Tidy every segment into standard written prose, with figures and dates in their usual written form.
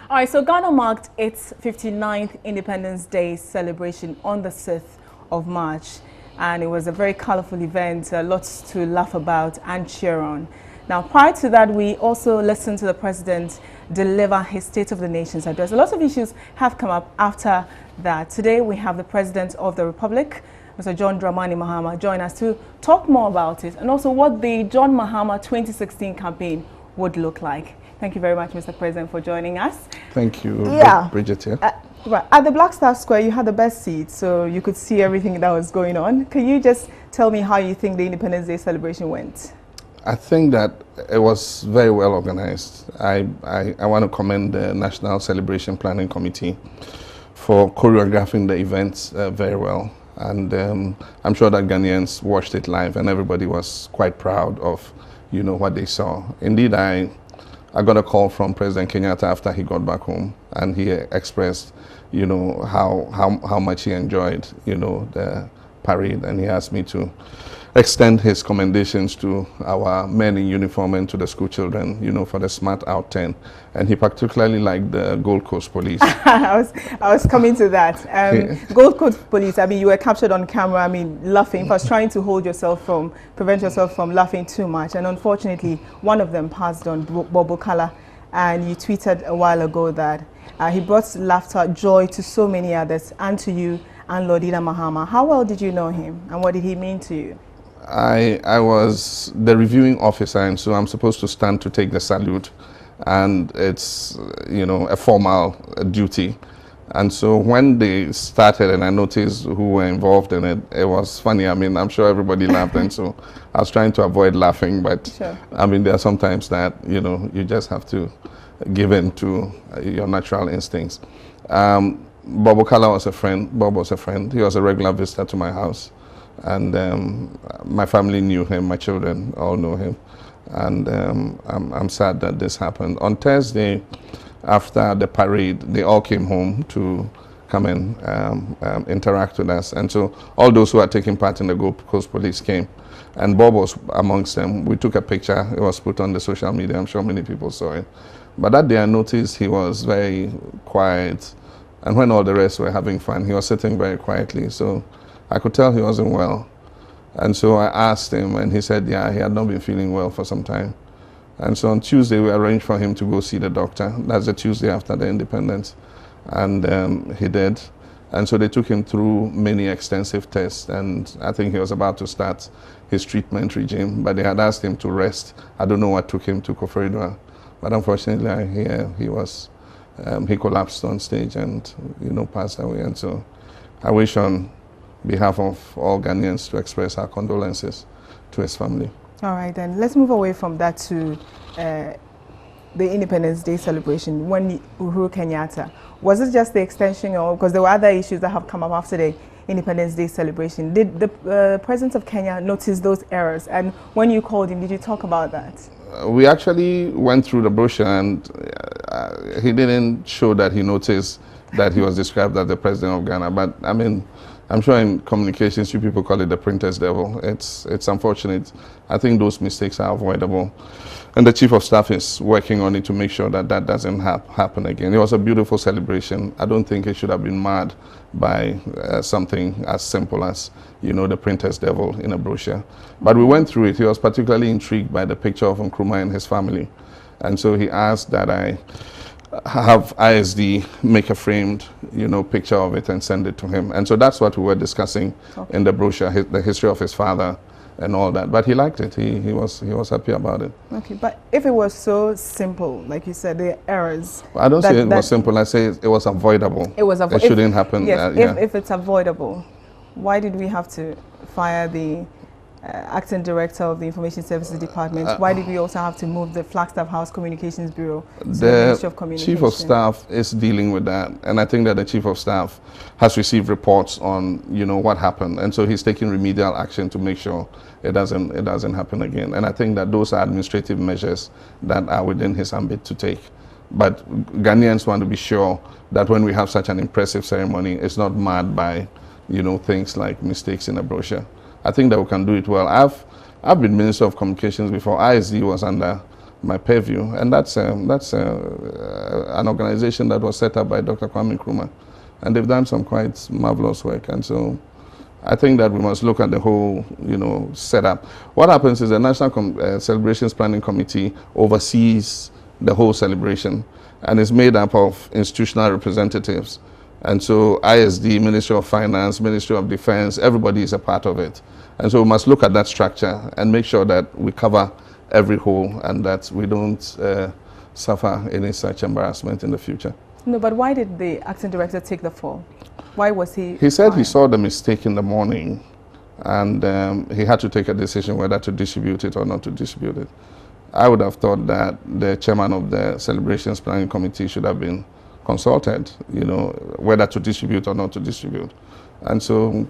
All right, so Ghana marked its 59th Independence Day celebration on the 6th of March. And it was a very colorful event, lots to laugh about and cheer on. Now, prior to that, we also listened to the president deliver his State of the Nation's address. A lot of issues have come up after that. Today, we have the President of the Republic, Mr. John Dramani Mahama, join us to talk more about it and also what the John Mahama 2016 campaign would look like. Thank you very much, Mr. President, for joining us. Thank you, Bridget. Right. At the Black Star Square, you had the best seat, so you could see everything that was going on. Can you just tell me how you think the Independence Day celebration went? I think that it was very well organized. I want to commend the National Celebration Planning Committee for choreographing the events very well. And I'm sure that Ghanaians watched it live and everybody was quite proud of, what they saw. Indeed, I got a call from President Kenyatta after he got back home, and he expressed, how much he enjoyed, the parade, and he asked me to extend his commendations to our men in uniform and to the school children, for the smart out 10. And he particularly liked the Gold Coast Police. I was coming to that. Gold Coast Police, you were captured on camera, laughing. I was trying to prevent yourself from laughing too much. And unfortunately, one of them passed on, Bobo Kala. And you tweeted a while ago that he brought laughter, joy to so many others, and to you and Lordina Mahama. How well did you know him, and what did he mean to you? I was the reviewing officer, and so I'm supposed to stand to take the salute, and it's a formal duty. And so when they started and I noticed who were involved in it, it was funny. I'm sure everybody laughed, and so I was trying to avoid laughing, but sure. There are sometimes that you just have to give in to your natural instincts. Bob Okala was a friend. Bob was a friend. He was a regular visitor to my house. And my family knew him, my children all know him. And I'm sad that this happened. On Thursday, after the parade, they all came home to come and interact with us. And so all those who had taken part in the Gold Coast Police came. And Bob was amongst them. We took a picture. It was put on the social media. I'm sure many people saw it. But that day I noticed he was very quiet. And when all the rest were having fun, he was sitting very quietly. So I could tell he wasn't well. And so I asked him, and he said, yeah, he had not been feeling well for some time. And so on Tuesday, we arranged for him to go see the doctor. That's the Tuesday after the independence. And he did. And so they took him through many extensive tests, and I think he was about to start his treatment regime, but they had asked him to rest. I don't know what took him to Koforidua, but unfortunately, he collapsed on stage and, passed away. And so I wish on behalf of all Ghanaians to express our condolences to his family. All right, then let's move away from that to the Independence Day celebration. When Uhuru Kenyatta, was it just the extension, or because there were other issues that have come up after the Independence Day celebration? Did the President of Kenya notice those errors? And when you called him, did you talk about that? We actually went through the brochure, and he didn't show that he noticed that he was described as the President of Ghana. But I'm sure in communications, you people call it the printer's devil. It's unfortunate. I think those mistakes are avoidable. And the Chief of Staff is working on it to make sure that that doesn't happen again. It was a beautiful celebration. I don't think it should have been marred by something as simple as, the printer's devil in a brochure. But we went through it. He was particularly intrigued by the picture of Nkrumah and his family. And so he asked that I have ISD make a framed, picture of it and send it to him. And so that's what we were discussing in the brochure, the history of his father and all that. But he liked it. He was happy about it. Okay, but if it was so simple, like you said, the errors. I don't say it was simple. I say it was avoidable. It was avoidable. It shouldn't happen. Yes, yeah. if it's avoidable, why did we have to fire the acting director of the Information Services Department? Why did we also have to move the Flagstaff House Communications Bureau to the Ministry of Communication? Chief of Staff is dealing with that, and I think that the Chief of Staff has received reports on what happened, and so he's taking remedial action to make sure it doesn't happen again. And I think that those are administrative measures that are within his ambit to take. But Ghanaians want to be sure that when we have such an impressive ceremony, it's not marred by things like mistakes in a brochure. I think that we can do it well. I've been Minister of Communications before. ISD was under my purview. And that's an organization that was set up by Dr. Kwame Nkrumah. And they've done some quite marvelous work. And so I think that we must look at the whole, setup. What happens is the National Celebrations Planning Committee oversees the whole celebration, and is made up of institutional representatives. And so ISD, Ministry of Finance, Ministry of Defense, everybody is a part of it. And so we must look at that structure and make sure that we cover every hole and that we don't suffer any such embarrassment in the future. No, but why did the acting director take the fall? Why was he? He said he saw the mistake in the morning, and he had to take a decision whether to distribute it or not to distribute it. I would have thought that the chairman of the Celebrations Planning Committee should have been consulted, whether to distribute or not to distribute. And so,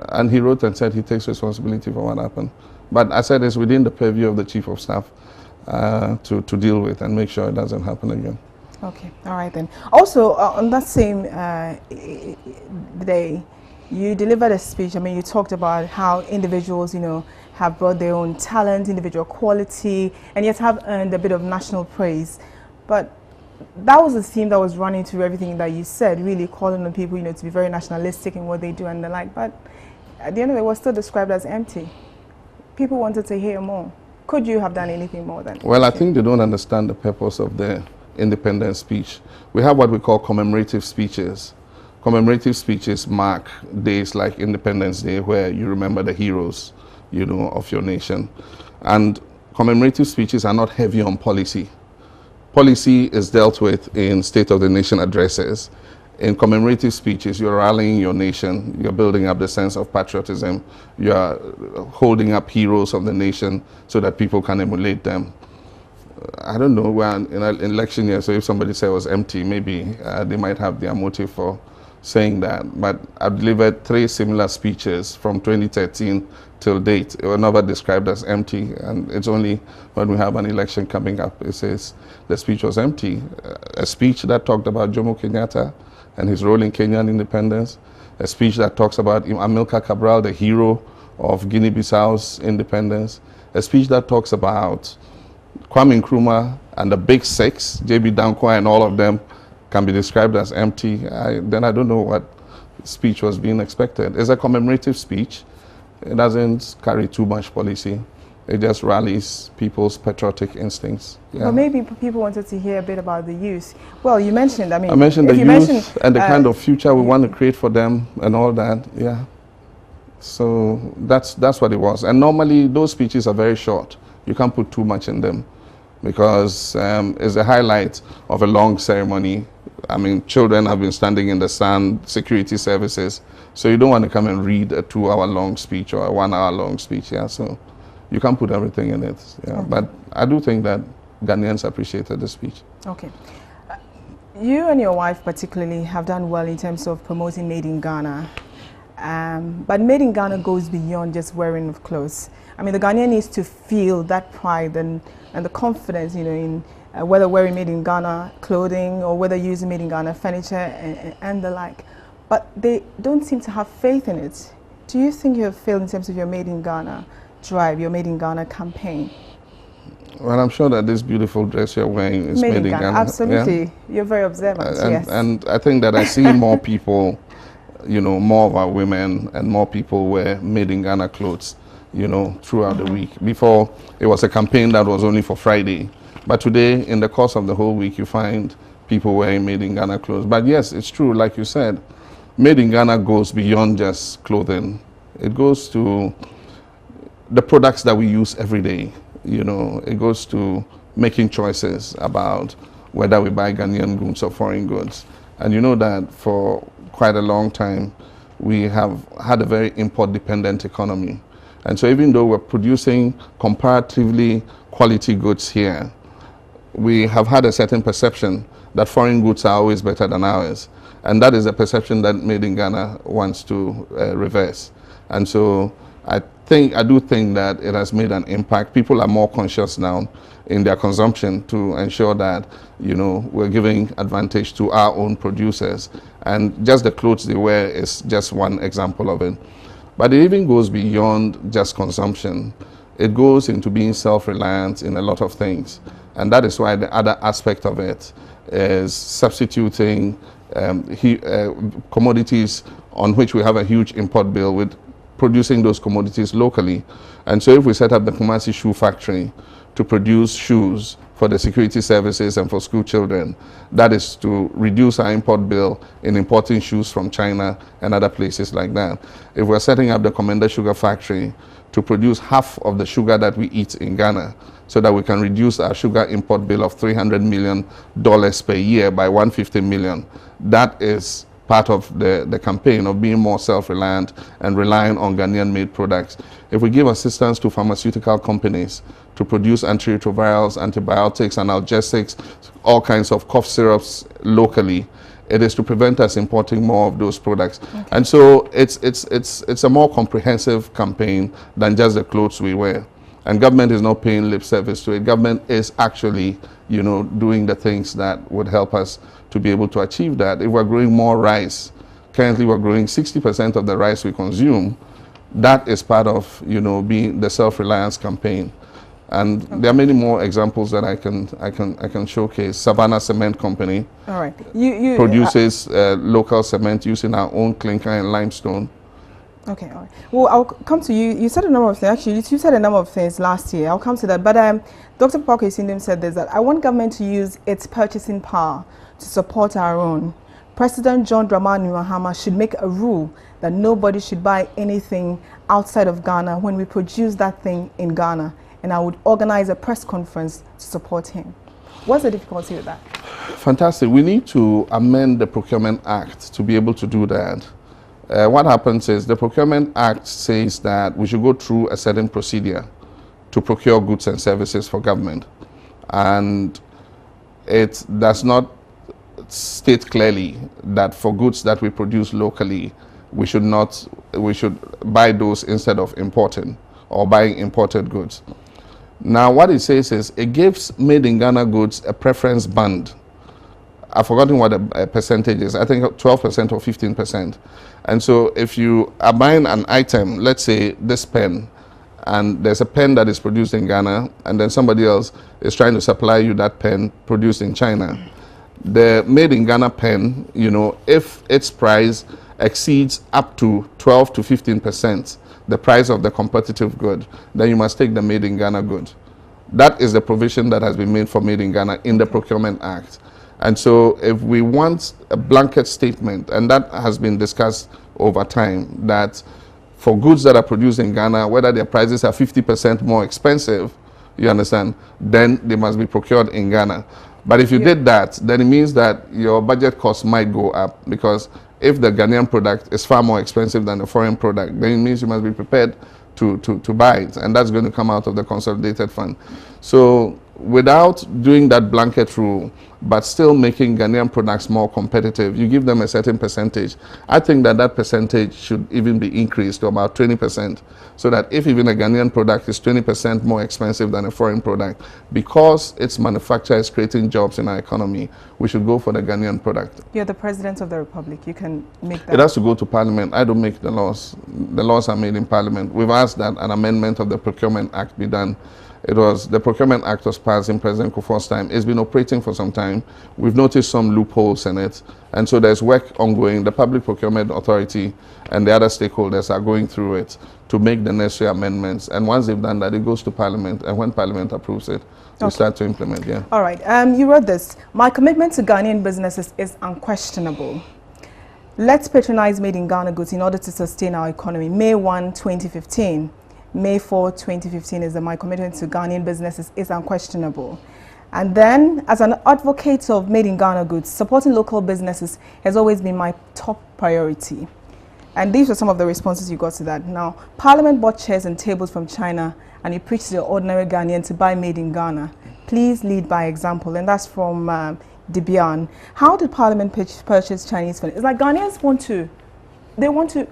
and he wrote and said he takes responsibility for what happened. But I said it's within the purview of the Chief of Staff to deal with and make sure it doesn't happen again. Okay, all right then. Also, on that same day, you delivered a speech. I mean, you talked about how individuals, have brought their own talent, individual quality, and yet have earned a bit of national praise. But that was the theme that was running through everything that you said, really calling on people, to be very nationalistic in what they do and the like. But at the end of it, it was still described as empty. People wanted to hear more. Could you have done anything more than? Well, I think they don't understand the purpose of the independence speech. We have what we call commemorative speeches. Commemorative speeches mark days like Independence Day, where you remember the heroes, of your nation. And commemorative speeches are not heavy on policy. Policy is dealt with in State of the Nation addresses. In commemorative speeches, you're rallying your nation, you're building up the sense of patriotism, you're holding up heroes of the nation so that people can emulate them. I don't know, we're in an election year, so if somebody said it was empty, maybe they might have their motive for saying that. But I've delivered 3 similar speeches from 2013 till date. It was never described as empty, and it's only when we have an election coming up, it says the speech was empty. A speech that talked about Jomo Kenyatta and his role in Kenyan independence, a speech that talks about Amilcar Cabral, the hero of Guinea-Bissau's independence, a speech that talks about Kwame Nkrumah and the Big Six, J.B. Danquah and all of them, can be described as empty. Then I don't know what speech was being expected. It's a commemorative speech. It doesn't carry too much policy. It just rallies people's patriotic instincts. Yeah. But maybe people wanted to hear a bit about the youth. Well, you mentioned, I mentioned the youth and the kind of future we want to create for them and all that, yeah. So that's what it was. And normally those speeches are very short. You can't put too much in them because it's a highlight of a long ceremony. I mean, children have been standing in the sun, security services. So you don't want to come and read a 2-hour-long speech or a 1-hour-long speech, yeah. So you can't put everything in it, yeah. Okay. But I do think that Ghanaians appreciated the speech. Okay. You and your wife particularly have done well in terms of promoting Made in Ghana. But Made in Ghana goes beyond just wearing of clothes. I mean, the Ghanaian needs to feel that pride and the confidence, in whether wearing Made in Ghana clothing or whether using Made in Ghana furniture and the like. But they don't seem to have faith in it. Do you think you have failed in terms of your Made in Ghana drive, your Made in Ghana campaign? Well, I'm sure that this beautiful dress you're wearing is made in Ghana. Absolutely. Yeah? You're very observant, yes. And I think that I see more people, more of our women and more people wear Made in Ghana clothes, throughout the week. Before, it was a campaign that was only for Friday. But today, in the course of the whole week, you find people wearing Made in Ghana clothes. But yes, it's true, like you said, Made in Ghana goes beyond just clothing. It goes to the products that we use every day. It goes to making choices about whether we buy Ghanaian goods or foreign goods. And you know that for quite a long time, we have had a very import-dependent economy. And so even though we're producing comparatively quality goods here, we have had a certain perception that foreign goods are always better than ours. And that is a perception that Made in Ghana wants to reverse. And so I do think that it has made an impact. People are more conscious now in their consumption to ensure that, we're giving advantage to our own producers. And just the clothes they wear is just one example of it. But it even goes beyond just consumption. It goes into being self-reliant in a lot of things. And that is why the other aspect of it is substituting commodities on which we have a huge import bill with producing those commodities locally. And so if we set up the Kumasi shoe factory to produce shoes for the security services and for school children, that is to reduce our import bill in importing shoes from China and other places like that. If we're setting up the Commander Sugar Factory to produce half of the sugar that we eat in Ghana so that we can reduce our sugar import bill of $300 million per year by $150 million, that is part of the campaign of being more self-reliant and relying on Ghanaian-made products. If we give assistance to pharmaceutical companies to produce antiretrovirals, antibiotics, analgesics, all kinds of cough syrups locally, it is to prevent us importing more of those products. Okay. And so it's a more comprehensive campaign than just the clothes we wear. And government is not paying lip service to it. Government is actually, you know, doing the things that would help us to be able to achieve that. If we're growing more rice, currently we're growing 60% of the rice we consume. That is part of, you know, being the self-reliance campaign. And okay, there are many more examples that I can showcase. Savannah Cement Company, all right, produces local cement using our own clinker and limestone. Okay, all right. Well, I'll come to you. You said a number of things. Actually, you said a number of things last year. I'll come to that. But Dr. Parker Sindim said this, that I want government to use its purchasing power to support our own. President John Dramani Mahama should make a rule that nobody should buy anything outside of Ghana when we produce that thing in Ghana. And I would organize a press conference to support him. What's the difficulty with that? Fantastic. We need to amend the Procurement Act to be able to do that. What happens is the Procurement Act says that we should go through a certain procedure to procure goods and services for government. And it does not state clearly that for goods that we produce locally, we should buy those instead of importing or buying imported goods. Now, what it says is it gives made in Ghana goods a preference band. I've forgotten what the percentage is. I think 12% or 15%. And so if you are buying an item, let's say this pen, and there's a pen that is produced in Ghana, and then somebody else is trying to supply you that pen produced in China. The made in Ghana pen, you know, if its price exceeds up to 12 to 15% the price of the competitive good, then you must take the made in Ghana good. That is the provision that has been made for made in Ghana in the Procurement Act. And so if we want a blanket statement, and that has been discussed over time, that for goods that are produced in Ghana, whether their prices are 50% more expensive, you understand, then they must be procured in Ghana. But if you did that, then it means that your budget costs might go up, because if the Ghanaian product is far more expensive than the foreign product, then it means you must be prepared to buy it, and that's going to come out of the consolidated fund. So without doing that blanket rule, but still making Ghanaian products more competitive, you give them a certain percentage. I think that that percentage should even be increased to about 20%, so that if even a Ghanaian product is 20% more expensive than a foreign product, because its manufacturer is creating jobs in our economy, we should go for the Ghanaian product. You're the President of the Republic. You can make that. It has to go to Parliament. I don't make the laws. The laws are made in Parliament. We've asked that an amendment of the Procurement Act be done. The Procurement Act was passed in President Kufuor's time. It's been operating for some time. We've noticed some loopholes in it. And so there's work ongoing. The Public Procurement Authority and the other stakeholders are going through it to make the necessary amendments. And once they've done that, it goes to Parliament. And when Parliament approves it, we start to implement, yeah. All right. You wrote this. My commitment to Ghanaian businesses is unquestionable. Let's patronize made in Ghana goods in order to sustain our economy. May 1, 2015. May 4, 2015 is that my commitment to Ghanaian businesses is unquestionable. And then, as an advocate of made in Ghana goods, supporting local businesses has always been my top priority. And these were some of the responses you got to that. Now, Parliament bought chairs and tables from China, and you preach to the ordinary Ghanaian to buy made in Ghana. Please lead by example. And that's from Debian. How did Parliament purchase Chinese furniture? It's like Ghanaians want to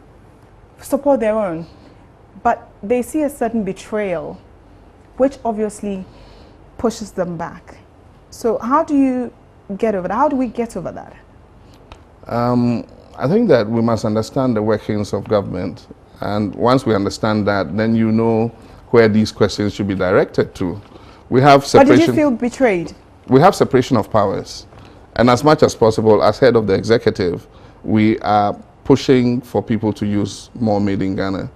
support their own, but they see a certain betrayal, which obviously pushes them back. So how do you get over that? How do we get over that? I think that we must understand the workings of government. And once we understand that, then you know where these questions should be directed to. We have But separation. did you feel betrayed? We have separation of powers. And as much as possible, as head of the executive, we are pushing for people to use more made in Ghana.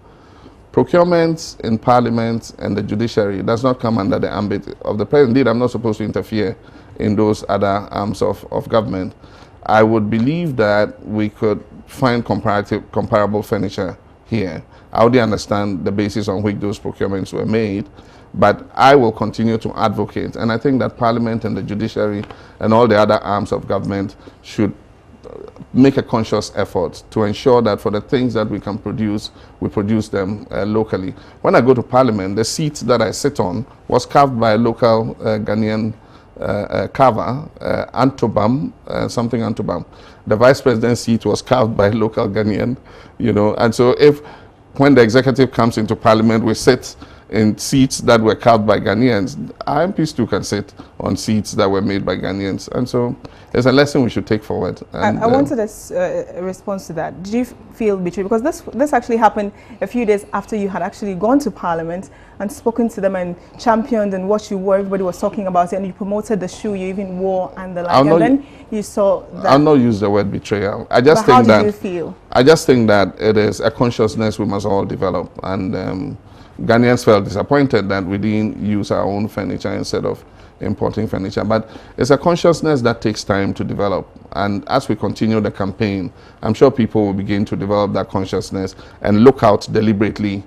Procurement in Parliament and the judiciary does not come under the ambit of the president. Indeed, I'm not supposed to interfere in those other arms of government. I would believe that we could find comparable furniture here. I already understand the basis on which those procurements were made, but I will continue to advocate. And I think that Parliament and the judiciary and all the other arms of government should make a conscious effort to ensure that for the things that we can produce, we produce them locally. When I go to Parliament, the seat that I sit on was carved by a local Ghanaian carver, Antobam, something Antobam. The vice president's seat was carved by a local Ghanaian, and so when the executive comes into Parliament, we sit in seats that were carved by Ghanaians. MPs too can sit on seats that were made by Ghanaians. And so there's a lesson we should take forward. And, I wanted a response to that. Did you feel betrayed? Because this actually happened a few days after you had actually gone to Parliament and spoken to them and championed and what you were, everybody was talking about it, and you promoted the shoe you even wore and the like. And then you saw that. I'll not use the word betrayal. I just think how did you feel? I just think that it is a consciousness we must all develop. And Ghanaians felt disappointed that we didn't use our own furniture instead of importing furniture. But it's a consciousness that takes time to develop. And as we continue the campaign, I'm sure people will begin to develop that consciousness and look out deliberately,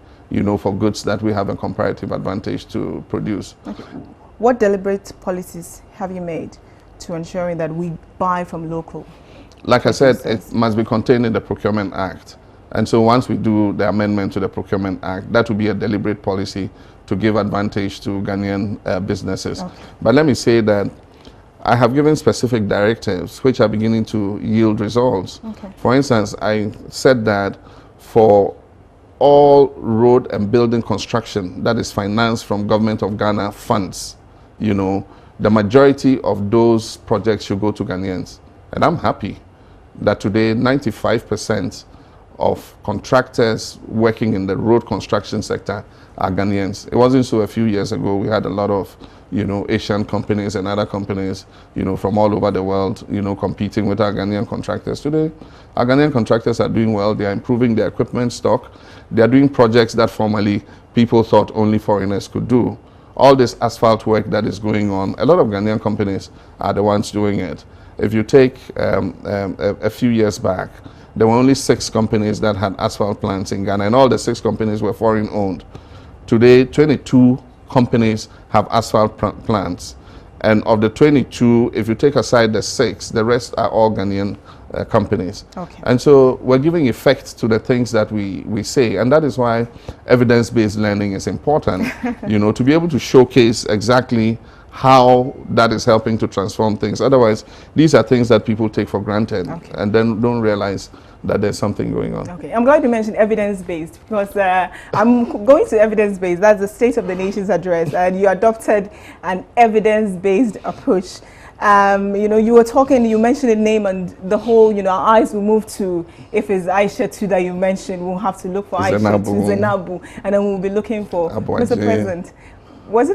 for goods that we have a comparative advantage to produce. Okay. What deliberate policies have you made to ensuring that we buy from local? Like I said, it must be contained in the Procurement Act. And so once we do the amendment to the Procurement Act, that will be a deliberate policy to give advantage to Ghanaian businesses. Okay. But let me say that I have given specific directives which are beginning to yield results. Okay. For instance, I said that for all road and building construction that is financed from Government of Ghana funds, the majority of those projects should go to Ghanaians. And I'm happy that today 95% of contractors working in the road construction sector are Ghanaians. It wasn't so a few years ago. We had a lot of, Asian companies and other companies, from all over the world, competing with our Ghanaian contractors. Today, our Ghanaian contractors are doing well. They are improving their equipment stock. They are doing projects that formerly people thought only foreigners could do. All this asphalt work that is going on, a lot of Ghanaian companies are the ones doing it. If you take a few years back, there were only 6 companies that had asphalt plants in Ghana, and all the 6 companies were foreign owned. Today, 22 companies have asphalt plants. And of the 22, if you take aside the 6, the rest are all Ghanaian companies. Okay. And so we're giving effect to the things that we say. And that is why evidence-based learning is important, to be able to showcase exactly how that is helping to transform things. Otherwise, these are things that people take for granted and then don't realize that there's something going on. Okay, I'm glad you mentioned evidence-based because I'm going to evidence-based. That's the State of the Nation's address, and you adopted an evidence-based approach. You were talking, you mentioned a name, and the whole, our eyes will move to, if it's Aisha too that you mentioned, we'll have to look for Aisha to Zainabu, and then we'll be looking for Mr. President. Was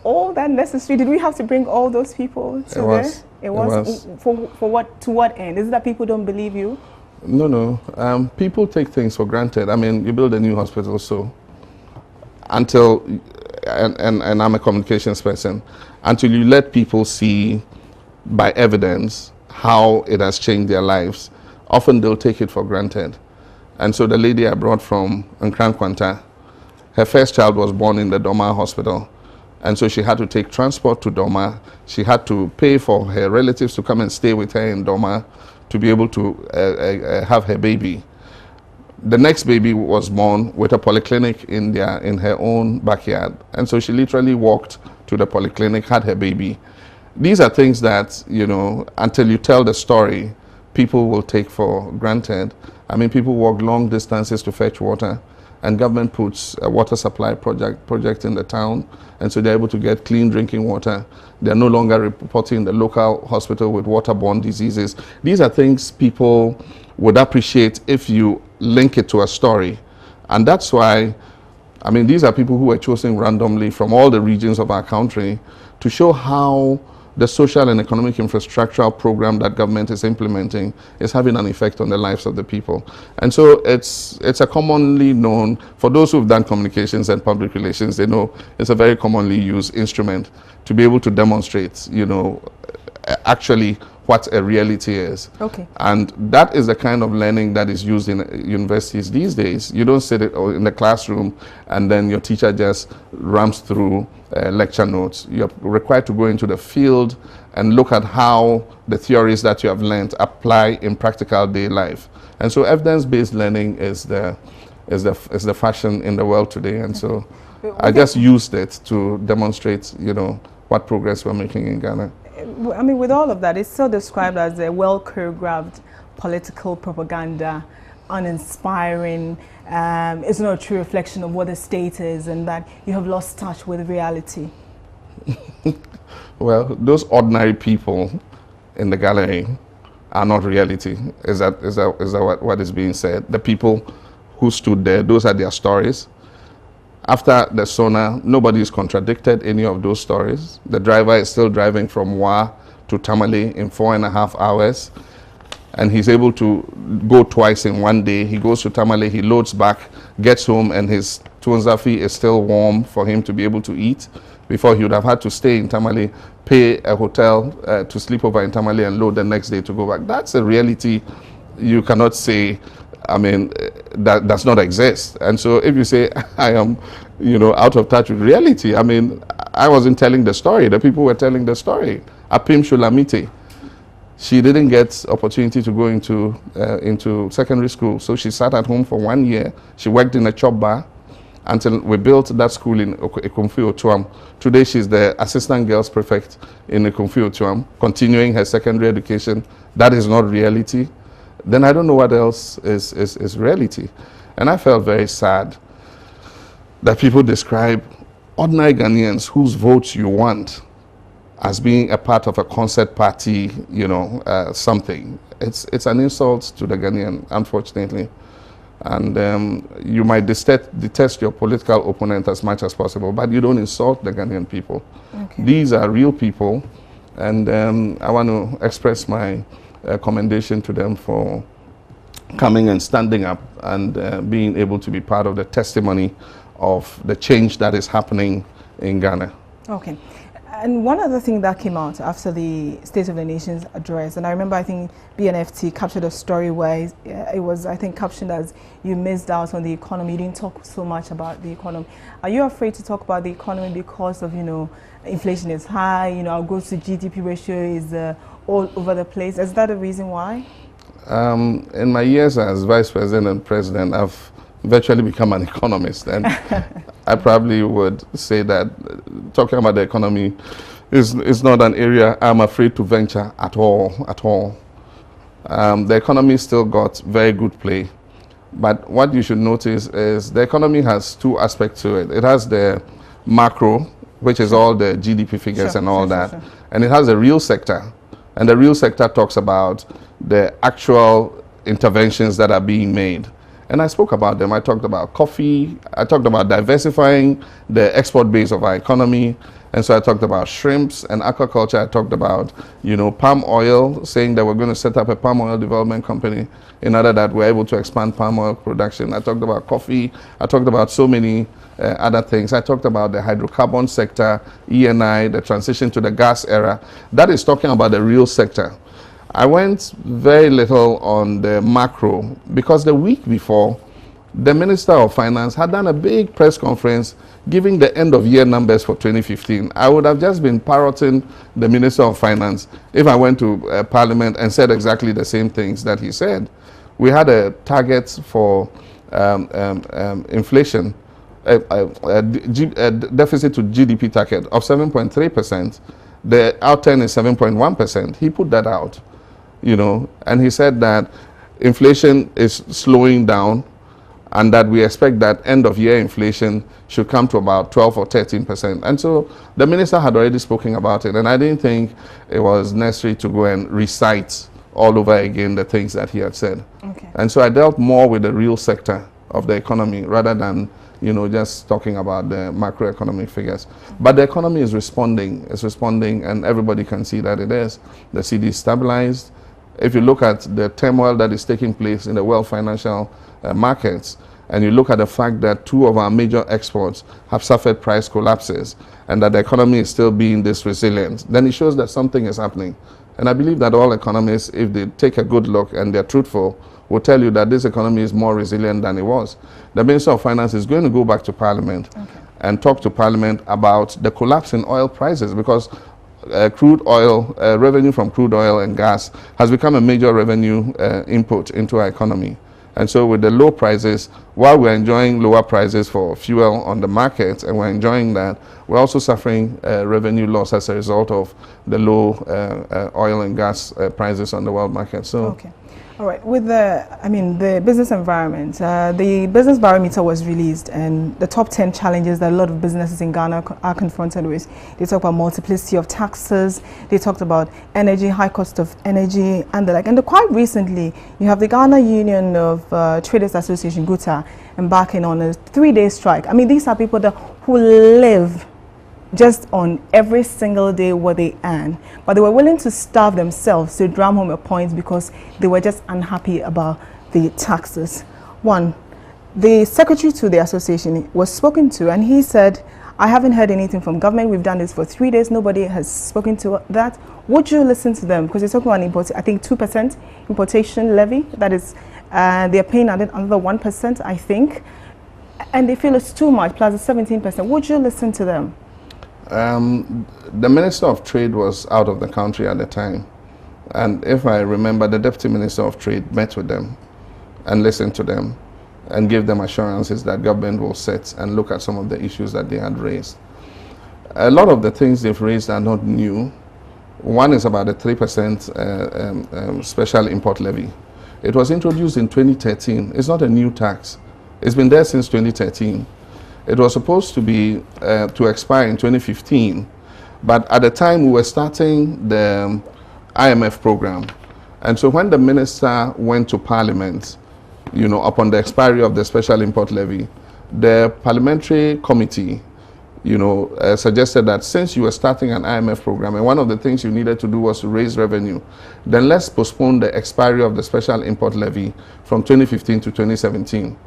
all that necessary? Did we have to bring all those people to there? It was. For what? To what end? Is it that people don't believe you? No. People take things for granted. I mean, you build a new hospital, so until and I'm a communications person, until you let people see by evidence how it has changed their lives, often they'll take it for granted. And so the lady I brought from Nkrankwanta, her first child was born in the Doma hospital. And so she had to take transport to Doma. She had to pay for her relatives to come and stay with her in Doma to be able to have her baby. The next baby was born with a polyclinic in her own backyard. And so she literally walked to the polyclinic, had her baby. These are things that, until you tell the story, people will take for granted. I mean, people walk long distances to fetch water. And government puts a water supply project in the town, and so they're able to get clean drinking water. They're no longer reporting the local hospital with waterborne diseases. These are things people would appreciate if you link it to a story. And that's why I mean, these are people who were chosen randomly from all the regions of our country to show how the social and economic infrastructural program that government is implementing is having an effect on the lives of the people. And so it's a commonly known, for those who've done communications and public relations, they know it's a very commonly used instrument to be able to demonstrate, you know, actually what a reality is. Okay. And that is the kind of learning that is used in universities these days. You don't sit in the classroom and then your teacher just rams through lecture notes. You're required to go into the field and look at how the theories that you have learned apply in practical day life. And so evidence-based learning is the fashion in the world today. And so I just used it to demonstrate, you know, what progress we're making in Ghana. I mean, with all of that, it's still described as a well-choreographed political propaganda, uninspiring. It's not a true reflection of what the state is, and that you have lost touch with reality. Well, those ordinary people in the gallery are not reality. Is that what is being said? The people who stood there, those are their stories. After the SONA, nobody has contradicted any of those stories. The driver is still driving from Wa to Tamale in 4.5 hours. And he's able to go twice in one day. He goes to Tamale, he loads back, gets home, and his tuonzafi is still warm for him to be able to eat. Before he would have had to stay in Tamale, pay a hotel to sleep over in Tamale and load the next day to go back. That's a reality you cannot say, I mean, that does not exist. And so if you say I am, you know, out of touch with reality, I mean, I wasn't telling the story. The people were telling the story. Apim Shulamite, she didn't get opportunity to go into secondary school. So she sat at home for 1 year. She worked in a chop bar until we built that school in Ekomfi Otuam. Today she's the assistant girls prefect in Ekomfi Otuam, continuing her secondary education. That is not reality. Then I don't know what else is reality. And I felt very sad that people describe ordinary Ghanaians whose votes you want as being a part of a concert party, you know, something. It's an insult to the Ghanaian, unfortunately. And you might detest your political opponent as much as possible, but you don't insult the Ghanaian people. Okay. These are real people, and I want to express my commendation to them for coming and standing up and being able to be part of the testimony of the change that is happening in Ghana. Okay. And one other thing that came out after the State of the Nation's address, and I remember I think BNFT captured a story where it was, I think, captioned as "you missed out on the economy, you didn't talk so much about the economy." Are you afraid to talk about the economy because of, you know, inflation is high, you know, our growth to GDP ratio is all over the place? Is that a reason why? In my years as Vice President and President, I've virtually become an economist, and I probably would say that talking about the economy is not an area I'm afraid to venture at all. The economy still got very good play, but what you should notice is the economy has two aspects to it. It has the macro, which is all the GDP figures and all that, and it has a real sector, and the real sector talks about the actual interventions that are being made. And I spoke about them. I talked about coffee. I talked about diversifying the export base of our economy. And so I talked about shrimps and aquaculture. I talked about, you know, palm oil, saying that we're going to set up a palm oil development company in order that we're able to expand palm oil production. I talked about coffee. I talked about so many other things. I talked about the hydrocarbon sector, E&I, the transition to the gas era. That is talking about the real sector. I went very little on the macro because the week before, the Minister of Finance had done a big press conference giving the end of year numbers for 2015. I would have just been parroting the Minister of Finance if I went to Parliament and said exactly the same things that he said. We had a target for inflation, a deficit to GDP target of 7.3%. The outturn is 7.1%. He put that out. You know, and he said that inflation is slowing down and that we expect that end of year inflation should come to about 12 or 13%. And so the minister had already spoken about it, and I didn't think it was necessary to go and recite all over again the things that he had said. Okay. And so I dealt more with the real sector of the economy rather than, you know, just talking about the macroeconomic figures. But the economy is responding. It's responding, and everybody can see that it is. The cedi is stabilized. If you look at the turmoil that is taking place in the world financial markets, and you look at the fact that 2 of our major exports have suffered price collapses, and that the economy is still being this resilient, then it shows that something is happening. And I believe that all economists, if they take a good look and they're truthful, will tell you that this economy is more resilient than it was. The Minister of Finance is going to go back to Parliament and talk to Parliament about the collapse in oil prices, because crude oil, revenue from crude oil and gas has become a major revenue input into our economy. And so with the low prices, while we're enjoying lower prices for fuel on the market, and we're enjoying that, we're also suffering revenue loss as a result of the low oil and gas prices on the world market. So. Okay. All right. With the business environment, the business barometer was released, and the top 10 challenges that a lot of businesses in Ghana are confronted with. They talk about multiplicity of taxes. They talked about energy, high cost of energy, and the like. And quite recently, you have the Ghana Union of Traders Association, GUTA, embarking on a 3-day strike. I mean, these are people who live just on every single day what they earn, but they were willing to starve themselves to drum home a point because they were just unhappy about the taxes. One, the secretary to the association was spoken to, and he said, I haven't heard anything from government. We've done this for 3 days. Nobody has spoken to that. Would you listen to them? Because they're talking about I think 2% importation levy. That is, they're paying another 1%, I think. And they feel it's too much, plus the 17%. Would you listen to them? The Minister of Trade was out of the country at the time, and if I remember, the Deputy Minister of Trade met with them and listened to them and gave them assurances that government will sit and look at some of the issues that they had raised. A lot of the things they've raised are not new. One is about the 3% special import levy. It was introduced in 2013. It's not a new tax. It's been there since 2013. It was supposed to be to expire in 2015, but at the time we were starting the IMF program, and so when the minister went to Parliament, you know, upon the expiry of the special import levy, the parliamentary committee, you know, suggested that since you were starting an IMF program and one of the things you needed to do was to raise revenue, then let's postpone the expiry of the special import levy from 2015 to 2017.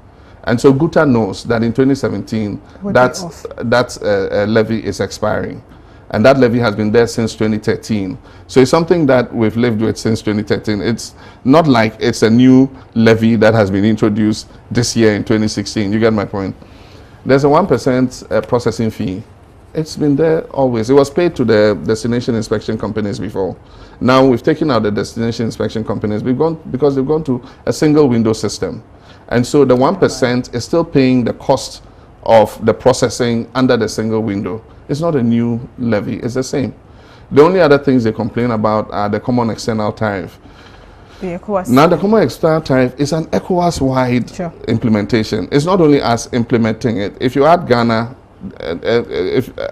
And so GUTA knows that in 2017, that levy is expiring. And that levy has been there since 2013. So it's something that we've lived with since 2013. It's not like it's a new levy that has been introduced this year in 2016. You get my point? There's a 1% processing fee. It's been there always. It was paid to the destination inspection companies before. Now we've taken out the destination inspection companies because they've gone to a single window system. And so the 1% is still paying the cost of the processing under the single window. It's not a new levy, it's the same. The only other things they complain about are the common external tariff. The ECOWAS. Now the common external tariff is an ECOWAS-wide implementation. It's not only us implementing it. If you add Ghana,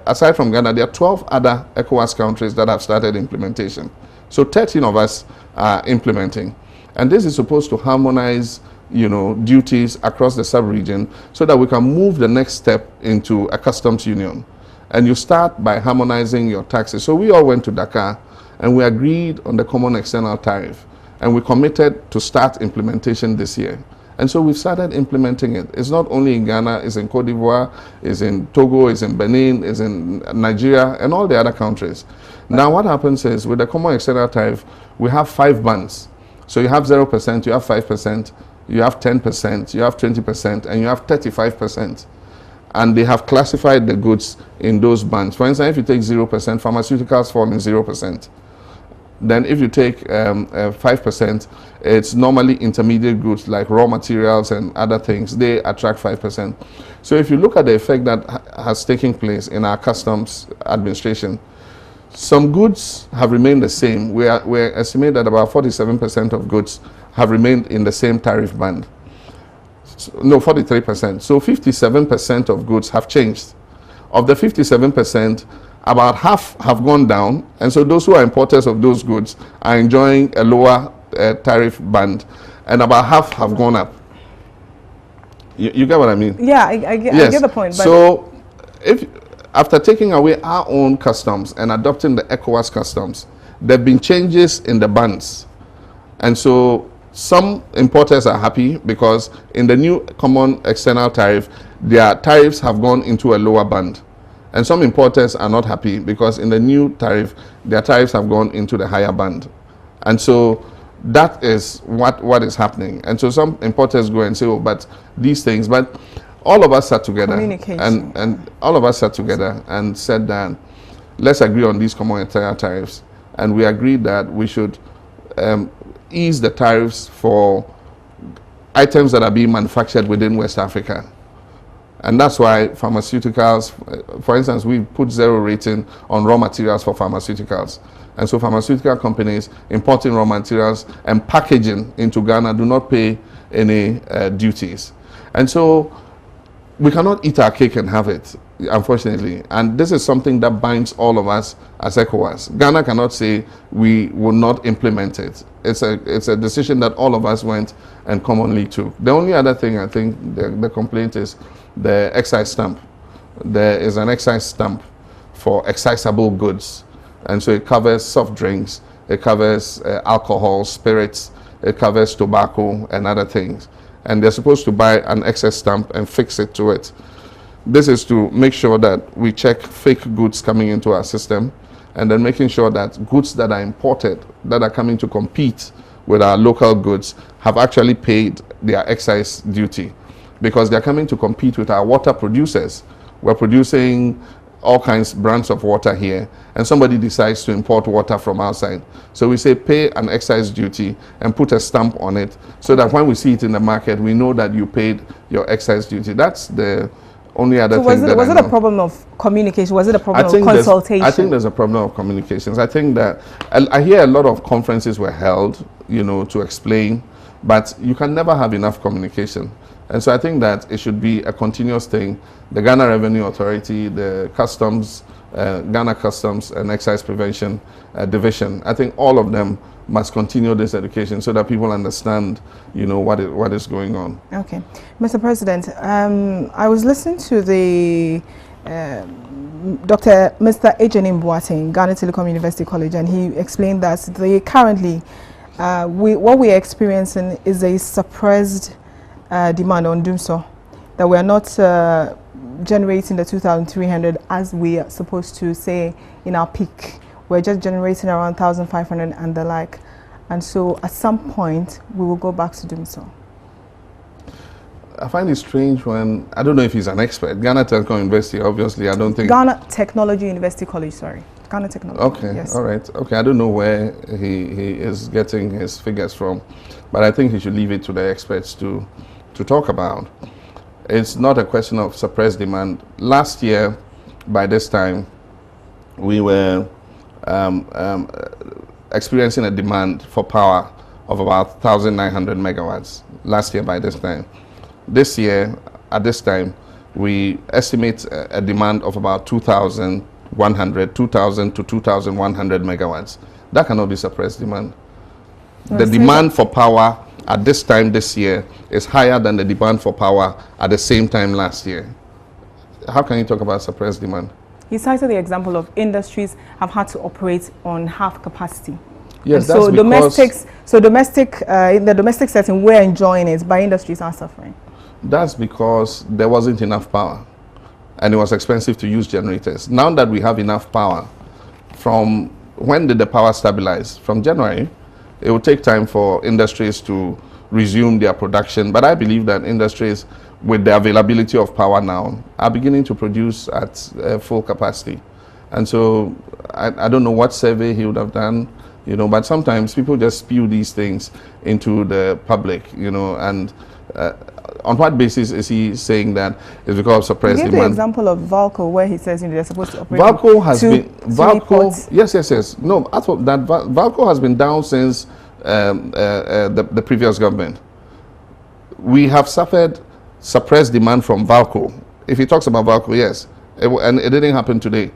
aside from Ghana, there are 12 other ECOWAS countries that have started implementation. So 13 of us are implementing. And this is supposed to harmonize, you know, duties across the sub-region so that we can move the next step into a customs union. And you start by harmonizing your taxes. So we all went to Dakar and we agreed on the common external tariff. And we committed to start implementation this year. And so we've started implementing it. It's not only in Ghana, it's in Cote d'Ivoire, it's in Togo, it's in Benin, it's in Nigeria, and all the other countries. Now what happens is, with the common external tariff, we have 5 bands. So you have 0%, you have 5%, you have 10%, you have 20%, and you have 35%. And they have classified the goods in those bands. For instance, if you take 0%, pharmaceuticals fall in 0%. Then if you take 5%, it's normally intermediate goods like raw materials and other things. They attract 5%. So if you look at the effect that has taken place in our customs administration, some goods have remained the same. We estimate that about 47% of goods have remained in the same tariff band. No, 43%. So 57% of goods have changed. Of the 57%, about half have gone down, and so those who are importers of those goods are enjoying a lower tariff band, and about half have gone up. You get what I mean? Yeah, I get the point. But so, if after taking away our own customs and adopting the ECOWAS customs, there have been changes in the bands. And so some importers are happy because in the new common external tariff, their tariffs have gone into a lower band. And some importers are not happy because in the new tariff, their tariffs have gone into the higher band. And so that is what is happening. And so some importers go and say, oh, but these things, but all of us sat together and all of us sat together and said that let's agree on these common external tariffs. And we agreed that we should ease the tariffs for items that are being manufactured within West Africa. And that's why pharmaceuticals, for instance, we put 0 rating on raw materials for pharmaceuticals. And so pharmaceutical companies importing raw materials and packaging into Ghana do not pay any duties. And so we cannot eat our cake and have it, unfortunately. And this is something that binds all of us as ECOWAS. Ghana cannot say we will not implement it. It's a decision that all of us went and commonly took. The only other thing I think the complaint is the excise stamp. There is an excise stamp for excisable goods. And so it covers soft drinks, it covers alcohol, spirits, it covers tobacco and other things. And they're supposed to buy an excess stamp and fix it to it. This is to make sure that we check fake goods coming into our system and then making sure that goods that are imported, that are coming to compete with our local goods, have actually paid their excise duty, because they're coming to compete with our water producers. We're producing all kinds brands of water here, and somebody decides to import water from outside. So we say pay an excise duty and put a stamp on it so that when we see it in the market, we know that you paid your excise duty. That's the only other thing that I know. Was it a problem of communication? Was it a problem of consultation? I think there's a problem of communications. I think that I hear a lot of conferences were held, to explain, but you can never have enough communication. And so I think that it should be a continuous thing. The Ghana Revenue Authority, the Customs, Ghana Customs and Excise Prevention Division, I think all of them must continue this education so that people understand, what is going on. Okay. Mr. President, I was listening to the Mr. Ejenim Boateng, Ghana Telecom University College, and he explained that currently what we are experiencing is a suppressed demand on Dumso, that we are not generating the 2,300 as we are supposed to say in our peak. We're just generating around 1,500 and the like. And so at some point, we will go back to Dumso. I find it strange when, I don't know if he's an expert. Ghana Telecom University, obviously, I don't think. Ghana Technology University College, sorry. Ghana Technology. Okay, yes. All right. Okay, I don't know where he is getting his figures from, but I think he should leave it to the experts to talk about. It's not a question of suppressed demand. Last year, by this time, we were experiencing a demand for power of about 1,900 megawatts. Last year, by this time. This year, at this time, we estimate a demand of about 2,000 to 2,100 megawatts. That cannot be suppressed demand. The demand for power at this time this year is higher than the demand for power at the same time last year. How can you talk about suppressed demand? He cited the example of industries have had to operate on half capacity. Yes, that's in the domestic setting, we're enjoying it, but industries are suffering. That's because there wasn't enough power, and it was expensive to use generators. Now that we have enough power, from when did the power stabilize? From January. It will take time for industries to resume their production, but I believe that industries, with the availability of power now, are beginning to produce at full capacity. And so I don't know what survey he would have done, but sometimes people just spew these things into the public, and on what basis is he saying that it's because of suppressed demand? Give the example of Valco, where he says they're supposed to operate. Yes. No, I thought that Valco has been down since the previous government. We have suffered suppressed demand from Valco. If he talks about Valco, yes, and it didn't happen today.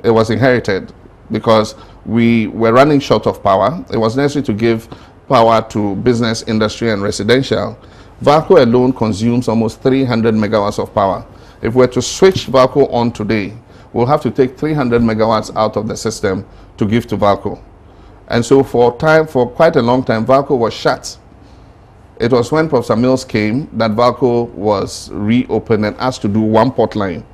It was inherited because we were running short of power. It was necessary to give power to business, industry, and residential, Valco alone consumes almost 300 megawatts of power. If we're to switch Valco on today, we'll have to take 300 megawatts out of the system to give to Valco. And so for quite a long time, Valco was shut. It was when Professor Mills came that Valco was reopened and asked to do one port line.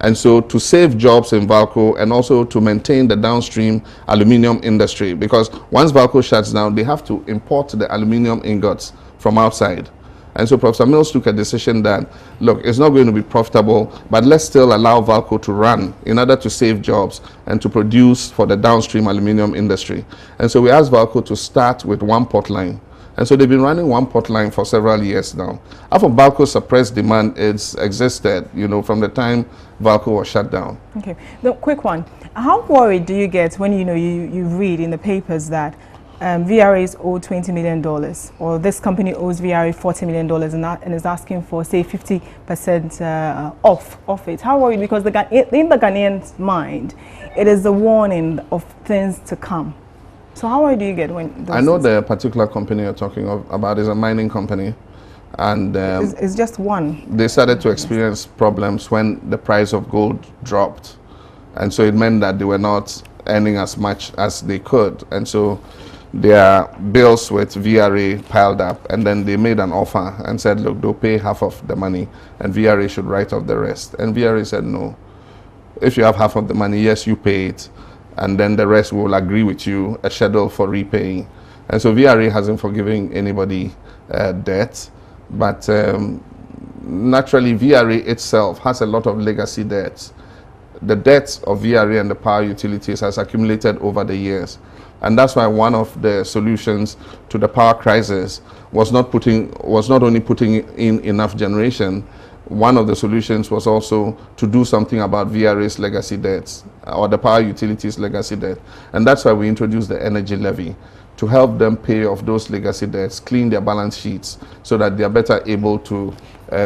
And so to save jobs in Valco and also to maintain the downstream aluminium industry, because once Valco shuts down, they have to import the aluminium ingots from outside. And so Professor Mills took a decision that, look, it's not going to be profitable, but let's still allow Valco to run in order to save jobs and to produce for the downstream aluminium industry. And so we asked Valco to start with one port line. And so they've been running one port line for several years now. After Valco's suppressed demand, it's existed, from the time Valco was shut down. Okay, the quick one. How worried do you get when you read in the papers that VRA is owed $20 million, or this company owes VRA $40 million and is asking for, say, 50% off it? How worried? Because in the Ghanaian's mind, it is a warning of things to come. So how worried do you get when those I know the particular company you're talking about is a mining company, and it's just one. They started to experience problems when the price of gold dropped, and so it meant that they were not earning as much as they could, and so their bills with VRA piled up, and then they made an offer and said, look, they'll pay half of the money and VRA should write off the rest. And VRA said, no, if you have half of the money, yes, you pay it, and then the rest will agree with you a schedule for repaying. And so VRA hasn't forgiven anybody debt, but naturally VRA itself has a lot of legacy debts. The debts of VRA and the power utilities has accumulated over the years. And that's why one of the solutions to the power crisis was not only putting in enough generation. One of the solutions was also to do something about VRA's legacy debts, or the power utilities legacy debt. And that's why we introduced the energy levy, to help them pay off those legacy debts, clean their balance sheets, so that they are better able to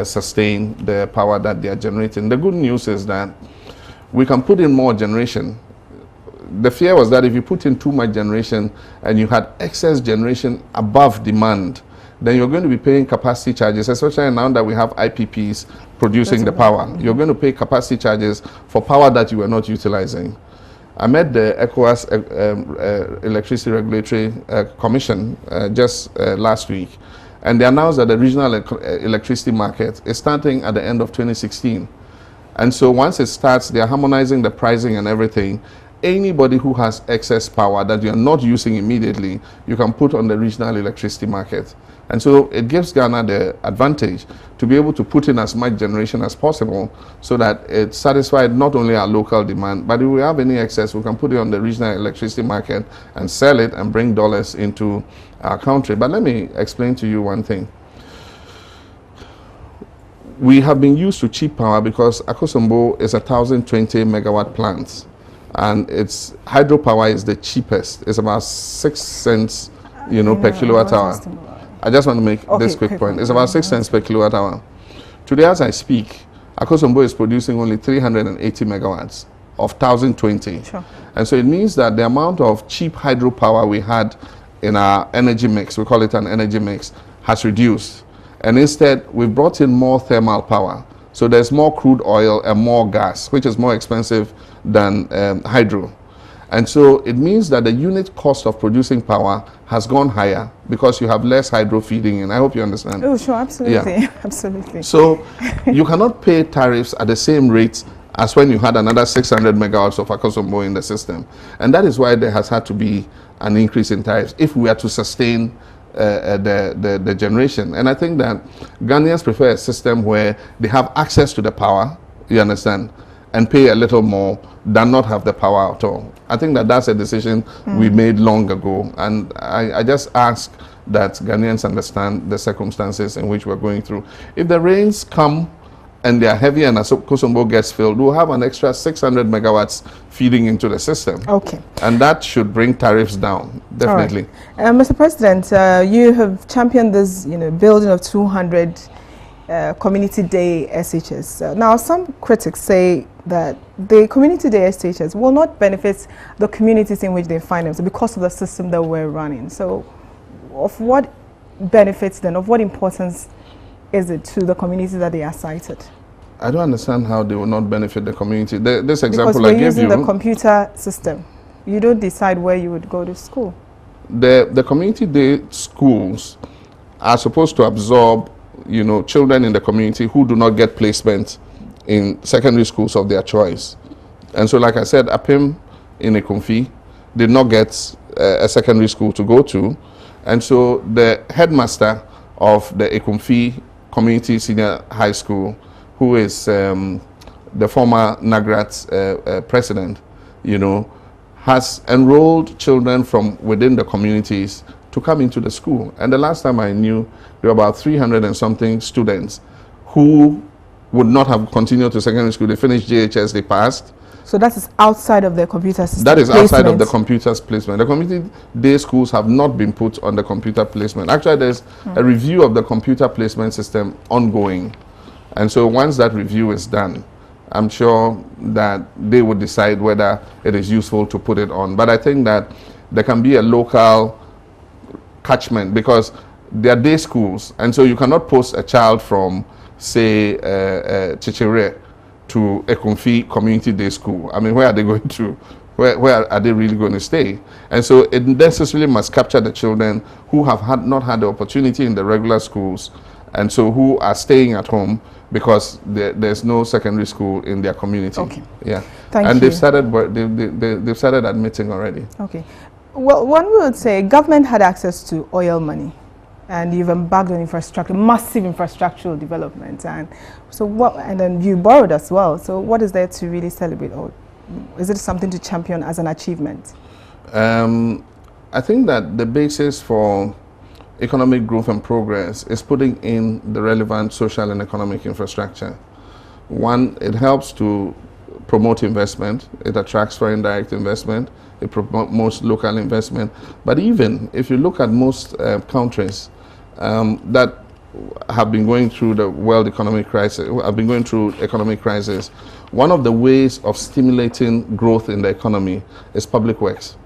sustain the power that they are generating. The good news is that we can put in more generation. The fear was that if you put in too much generation and you had excess generation above demand, then you're going to be paying capacity charges, especially now that we have IPPs producing the power. You're going to pay capacity charges for power that you were not utilizing. I met the ECOWAS Electricity Regulatory Commission just last week, and they announced that the regional electricity market is starting at the end of 2016. And so once it starts, they're harmonizing the pricing and everything. Anybody who has excess power that you're not using immediately, you can put on the regional electricity market. And so it gives Ghana the advantage to be able to put in as much generation as possible so that it satisfies not only our local demand, but if we have any excess, we can put it on the regional electricity market and sell it and bring dollars into our country. But let me explain to you one thing. We have been used to cheap power because Akosombo is 1,020 megawatt plant. And its hydropower is the cheapest. It's about 6 cents, per kilowatt hour. I just want to make this quick point. It's about 6 cents per kilowatt hour. Today, as I speak, Akosombo is producing only 380 megawatts of 1,020. Sure. And so it means that the amount of cheap hydropower we had in our energy mix, we call it an energy mix, has reduced. And instead, we've brought in more thermal power. So there's more crude oil and more gas, which is more expensive than hydro. And so it means that the unit cost of producing power has gone higher because you have less hydro feeding in. I hope you understand. Oh, sure, absolutely. Yeah. Absolutely. So you cannot pay tariffs at the same rate as when you had another 600 megawatts of Akosombo in the system. And that is why there has had to be an increase in tariffs if we are to sustain the generation. And I think that Ghanaians prefer a system where they have access to the power, you understand, and pay a little more than not have the power at all. I think that that's a decision we made long ago. And I just ask that Ghanaians understand the circumstances in which we're going through. If the rains come and they are heavy and Akosombo gets filled, we'll have an extra 600 megawatts feeding into the system. Okay. And that should bring tariffs down, definitely. All right. Mr. President, you have championed this, building of 200 community day SHS. Now, some critics say that the community day SHS will not benefit the communities in which they find themselves because of the system that we're running. So, of what benefits then, of what importance is it to the community that they are cited? I don't understand how they will not benefit the community. This example because we're I gave using you, the computer system. You don't decide where you would go to school. the community day schools are supposed to absorb, children in the community who do not get placement in secondary schools of their choice. And so, like I said, Apim in Ekumfi did not get a secondary school to go to. And so the headmaster of the Ekumfi Community Senior High School, who is the former NAGRAT president, has enrolled children from within the communities to come into the school. And the last time I knew, there were about 300 and something students who would not have continued to secondary school. They finished JHS, they passed. So that is outside of the computer system. That is outside of the computer's placement. The community day schools have not been put on the computer placement. Actually, there's a review of the computer placement system ongoing. And so once that review is done, I'm sure that they would decide whether it is useful to put it on. But I think that there can be a local catchment because they are day schools. And so you cannot post a child from, say, Chichire to Ekumfi Community Day School. I mean, where are they going to? Where are they really going to stay? And so it necessarily must capture the children who have not had the opportunity in the regular schools, and so who are staying at home because there's no secondary school in their community. Okay. Yeah. Thank and you. They've started admitting already. Okay. Well, one would say government had access to oil money, and you've embarked on infrastructure, massive infrastructural development, and so what? And then you borrowed as well. So what is there to really celebrate, or is it something to champion as an achievement? I think that the basis for economic growth and progress is putting in the relevant social and economic infrastructure. One, it helps to promote investment. It attracts foreign direct investment. It promotes local investment. But even if you look at most countries that have been going through the world economic crisis, have been going through economic crisis, one of the ways of stimulating growth in the economy is public works.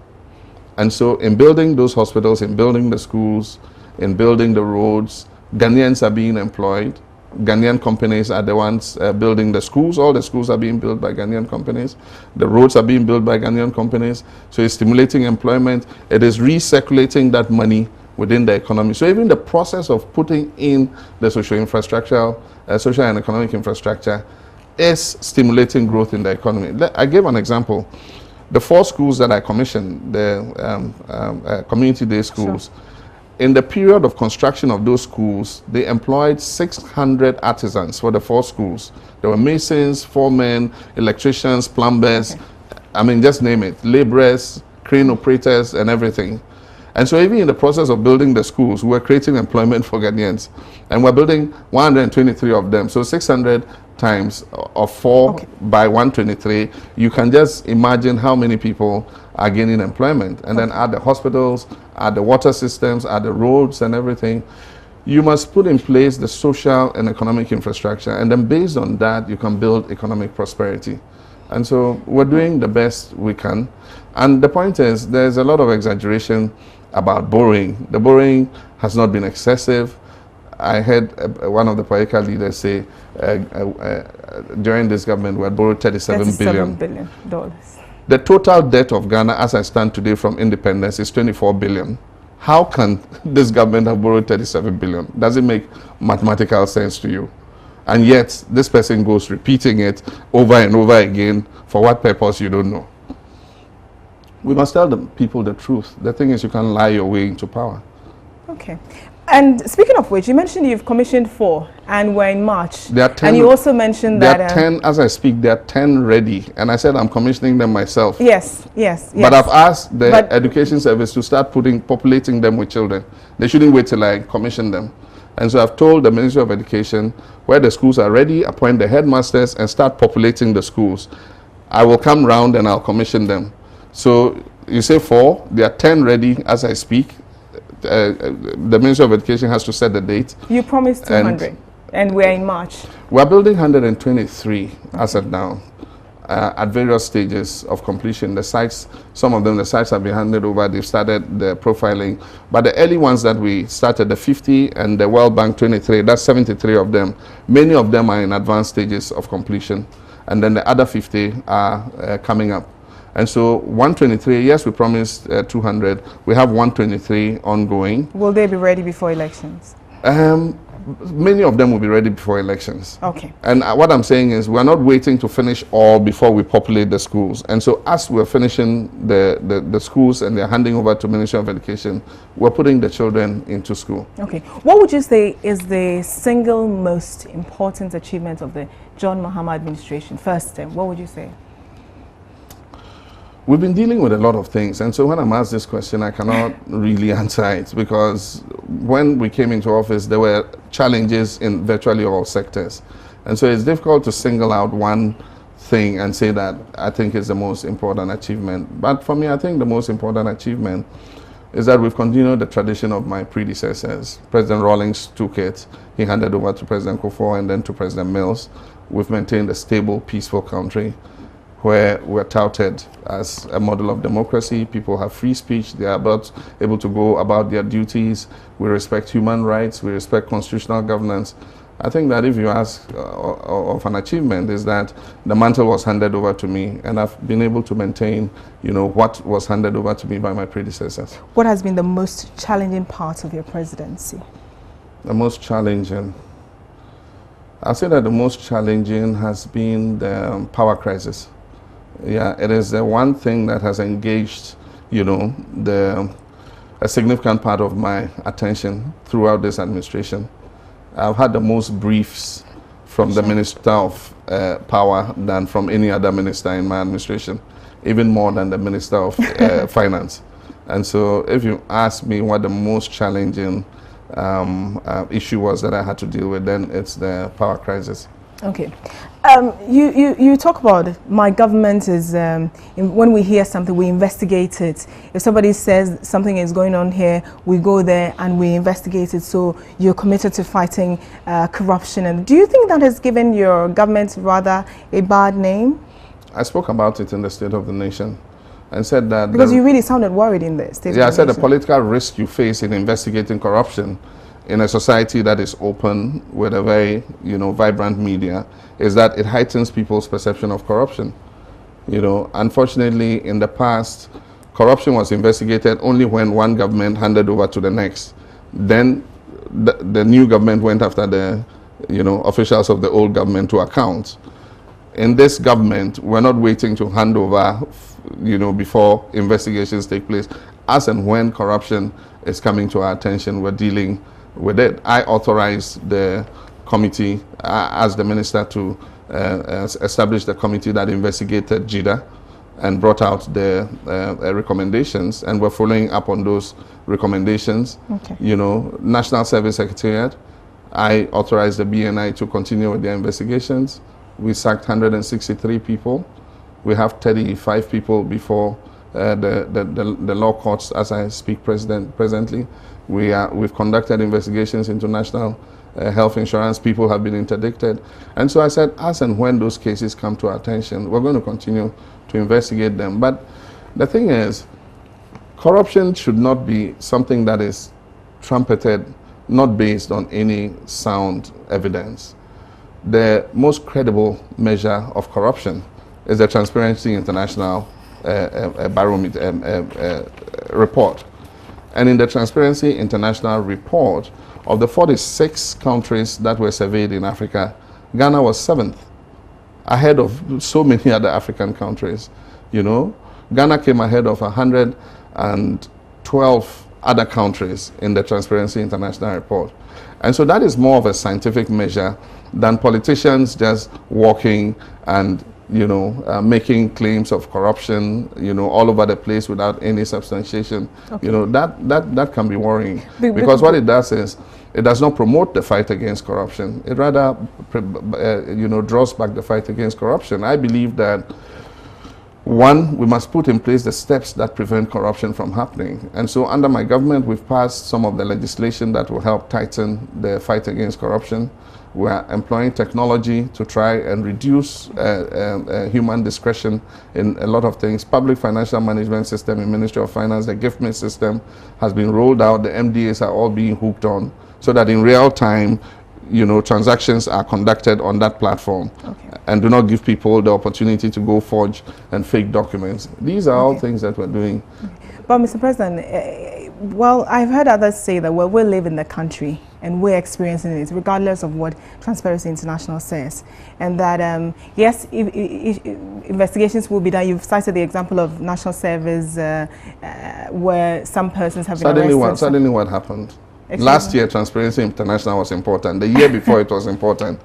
And so in building those hospitals, in building the schools, in building the roads, Ghanaians are being employed. Ghanaian companies are the ones building the schools. All the schools are being built by Ghanaian companies. The roads are being built by Ghanaian companies. So it's stimulating employment. It is recirculating that money within the economy. So even the process of putting in the social and economic infrastructure is stimulating growth in the economy. I gave an example. The 4 schools that I commissioned, the community day schools, Sure. In the period of construction of those schools, they employed 600 artisans for the 4 schools. There were masons, foremen, electricians, plumbers, Okay. I mean, just name it, laborers, crane operators, and everything. And so even in the process of building the schools, we're creating employment for Ghanaians. And we're building 123 of them. So 600 times of 4 Okay. by 123, you can just imagine how many people are gaining employment. And then add the hospitals, add the water systems, add the roads and everything. You must put in place the social and economic infrastructure. And then based on that, you can build economic prosperity. And so we're doing the best we can. And the point is, there's a lot of exaggeration about borrowing. The borrowing has not been excessive. I heard one of the political leaders say during this government we had borrowed $37 billion. The total debt of Ghana as I stand today from independence is $24 billion. How can this government have borrowed $37 billion? Does it make mathematical sense to you? And yet this person goes repeating it over and over again. For what purpose, you don't know. We must tell the people the truth. The thing is, you can lie your way into power. Okay. And speaking of which, you mentioned you've commissioned 4 and we're in March. There are 10, and you also mentioned there that... are 10, as I speak, there are 10 ready. And I said I'm commissioning them myself. Yes. But I've asked the education service to start populating them with children. They shouldn't wait till I commission them. And so I've told the Ministry of Education, where the schools are ready, appoint the headmasters and start populating the schools. I will come round and I'll commission them. So you say 4, there are 10 ready as I speak. The Ministry of Education has to set the date. You promised 200 and we're in March. We're building 123 as of now. at various stages of completion. The sites, some of them, the sites have been handed over, they've started the profiling. But the early ones that we started, the 50 and the World Bank 23, that's 73 of them. Many of them are in advanced stages of completion. And then the other 50 are coming up. And so 123, yes, we promised 200. We have 123 ongoing. Will they be ready before elections? Many of them will be ready before elections. Okay. And what I'm saying is we're not waiting to finish all before we populate the schools. And so as we're finishing the schools and they're handing over to Ministry of Education, we're putting the children into school. Okay. What would you say is the single most important achievement of the John Mahama administration? First, what would you say? We've been dealing with a lot of things, and so when I'm asked this question, I cannot really answer it, because when we came into office, there were challenges in virtually all sectors. And so it's difficult to single out one thing and say that I think is the most important achievement. But for me, I think the most important achievement is that we've continued the tradition of my predecessors. President Rawlings took it, he handed over to President Kufuor and then to President Mills. We've maintained a stable, peaceful country where we're touted as a model of democracy. People have free speech, they are able to go about their duties. We respect human rights, we respect constitutional governance. I think that if you ask of an achievement, is that the mantle was handed over to me, and I've been able to maintain, what was handed over to me by my predecessors. What has been the most challenging part of your presidency? The most challenging? I'll say that the most challenging has been the power crisis. Yeah, it is the one thing that has engaged, a significant part of my attention throughout this administration. I've had the most briefs from the Minister of Power than from any other minister in my administration, even more than the Minister of Finance. And so if you ask me what the most challenging issue was that I had to deal with, then it's the power crisis. Okay. You talk about my government is, when we hear something, we investigate it. If somebody says something is going on here, we go there and we investigate it. So you're committed to fighting corruption. And do you think that has given your government rather a bad name? I spoke about it in the State of the Nation and said that... Because you really sounded worried in the State of the Nation. Yeah, I said the political risk you face in investigating corruption in a society that is open with a very, vibrant media, is that it heightens people's perception of corruption. Unfortunately, in the past, corruption was investigated only when one government handed over to the next. Then the new government went after the, officials of the old government to account. In this government, we're not waiting to hand over, before investigations take place. As and when corruption is coming to our attention, we're dealing with it. I authorized the committee, as the minister, to establish the committee that investigated JIDA and brought out the recommendations, and we're following up on those recommendations. Okay. National Service Secretariat, I authorized the BNI to continue with their investigations. We sacked 163 people. We have 35 people before the law courts as I speak presently. We've conducted investigations into national health insurance. People have been interdicted. And so I said, as and when those cases come to our attention, we're going to continue to investigate them. But the thing is, corruption should not be something that is trumpeted, not based on any sound evidence. The most credible measure of corruption is the Transparency International barometer report. And in the Transparency International report, of the 46 countries that were surveyed in Africa, Ghana was 7th, ahead of so many other African countries. Ghana came ahead of 112 other countries in the Transparency International report. And so that is more of a scientific measure than politicians just walking and making claims of corruption, all over the place without any substantiation. Okay. That can be worrying, because what it does is it does not promote the fight against corruption. It rather, draws back the fight against corruption. I believe that One, we must put in place the steps that prevent corruption from happening. And so under my government, we've passed some of the legislation that will help tighten the fight against corruption. We are employing technology to try and reduce human discretion in a lot of things. Public financial management system in Ministry of Finance, the gift system has been rolled out. The MDAs are all being hooked on so that in real time, transactions are conducted on that platform, and do not give people the opportunity to go forge and fake documents. These are all things that we're doing. But Mr. President, well, I've heard others say that we live in the country and we're experiencing it regardless of what Transparency International says, and that yes, investigations will be done. You've cited the example of National Service where some persons have been arrested. Suddenly what happened? Last year, Transparency International was important. The year before, it was important.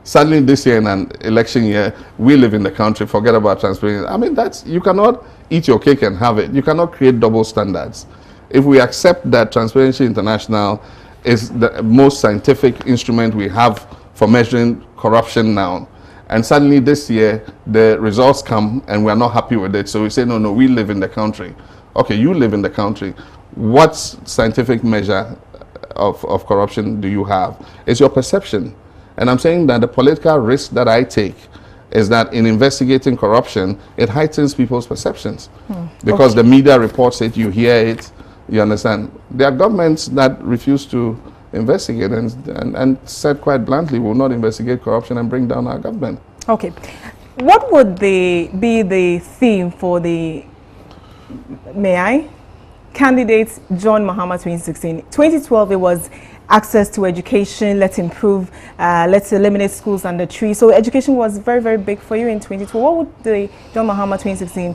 Suddenly, this year, in an election year, we live in the country, forget about transparency. I mean, you cannot eat your cake and have it. You cannot create double standards. If we accept that Transparency International is the most scientific instrument we have for measuring corruption now, and suddenly this year, the results come and we're not happy with it, so we say, no, we live in the country. Okay, you live in the country. What scientific measure of corruption do you have? It's your perception. And I'm saying that the political risk that I take is that in investigating corruption, it heightens people's perceptions. Because the media reports it, you hear it, you understand. There are governments that refuse to investigate and said quite bluntly, will not investigate corruption and bring down our government. Okay. What would be the theme for the, candidates John Mahama 2016. 2012, it was access to education, let's improve, let's eliminate schools under trees. So education was very, very big for you in 2012. What would the John Mahama 2016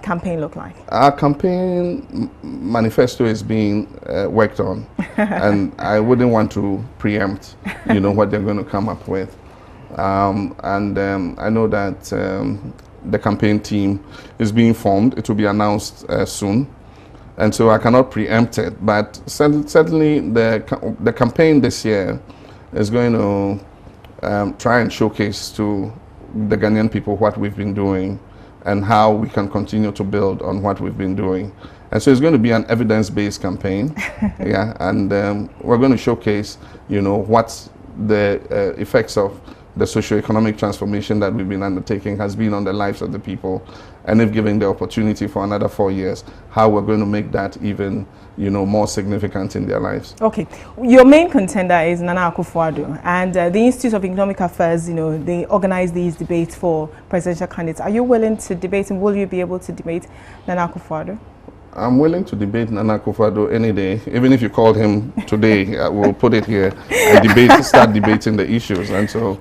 campaign look like? Our campaign manifesto is being worked on, and I wouldn't want to preempt, what they're going to come up with. I know that the campaign team is being formed. It will be announced soon. And so I cannot preempt it, but certainly the campaign this year is going to try and showcase to the Ghanaian people what we've been doing and how we can continue to build on what we've been doing. And so it's going to be an evidence-based campaign, and we're going to showcase, what the effects of the socio-economic transformation that we've been undertaking has been on the lives of the people, and if given the opportunity for another 4 years, how we're going to make that even, more significant in their lives. Okay, your main contender is Nana Akufo-Addo, and the Institute of Economic Affairs, they organize these debates for presidential candidates. Are you willing to debate, and will you be able to debate Nana Akufo-Addo? I'm willing to debate Nana Akufo-Addo any day. Even if you called him today, we'll put it here and start debating the issues. And so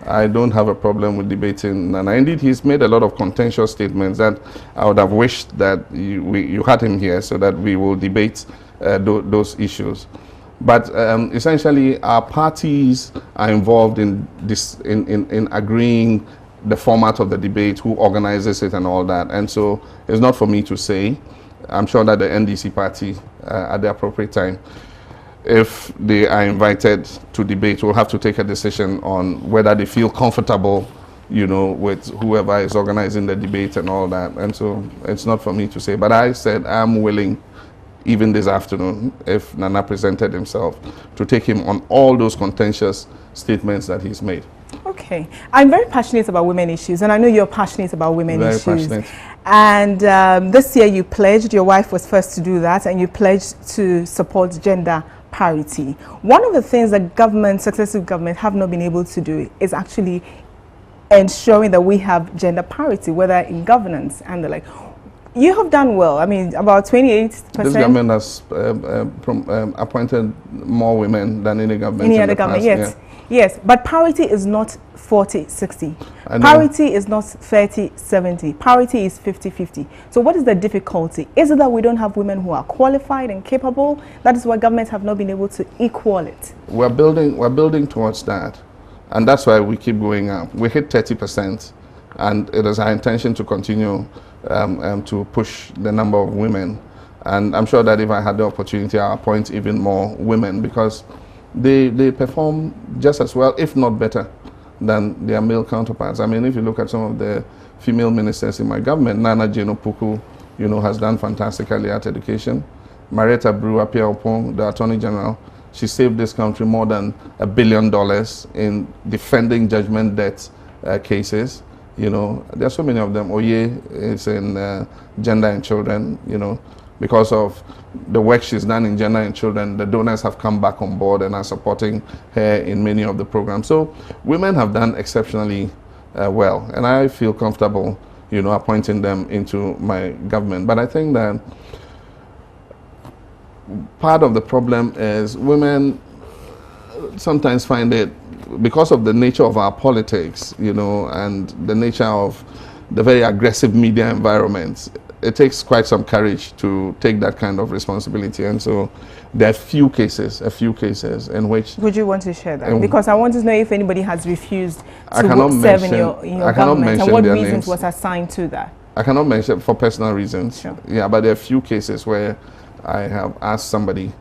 I don't have a problem with debating Nana. Indeed, he's made a lot of contentious statements that I would have wished that you had him here so that we will debate those issues. But essentially, our parties are involved in this, in agreeing the format of the debate, who organizes it and all that. And so it's not for me to say. I'm sure that the NDC party, at the appropriate time, if they are invited to debate, will have to take a decision on whether they feel comfortable, with whoever is organizing the debate and all that. And so it's not for me to say. But I said I'm willing, even this afternoon, if Nana presented himself, to take him on all those contentious statements that he's made. Okay. I'm very passionate about women issues, and I know you're passionate about women issues. Very passionate. And this year you pledged, your wife was first to do that, and you pledged to support gender parity. One of the things that successive governments have not been able to do is actually ensuring that we have gender parity, whether in governance and the like. You have done well. I mean, about 28%. This government has appointed more women than any government. Any other government, yes. Yeah. Yes, but parity is not 40-60. Parity is not 30-70. Parity is 50-50. So what is the difficulty? Is it that we don't have women who are qualified and capable? That is why governments have not been able to equal it. We're building towards that. And that's why we keep going up. We hit 30%, and it is our intention to continue to push the number of women. And I'm sure that if I had the opportunity, I'll appoint even more women, because they perform just as well, if not better, than their male counterparts. I mean, if you look at some of the female ministers in my government. Nana Jane Opoku, has done fantastically at education. Marietta Brewer-Pierre-Opon, the Attorney General, she saved this country more than $1 billion in defending judgment debt cases. There are so many of them. Oye is in gender and children, because of the work she's done in gender and children, the donors have come back on board and are supporting her in many of the programs. So women have done exceptionally well, and I feel comfortable, appointing them into my government. But I think that part of the problem is women sometimes find it, because of the nature of our politics, and the nature of the very aggressive media environments, it takes quite some courage to take that kind of responsibility. And so there are a few cases in which... Would you want to share that? Because I want to know if anybody has refused to serve in your government, and what reasons names was assigned to that. I cannot mention for personal reasons. Sure. Yeah, but there are a few cases where I have asked somebody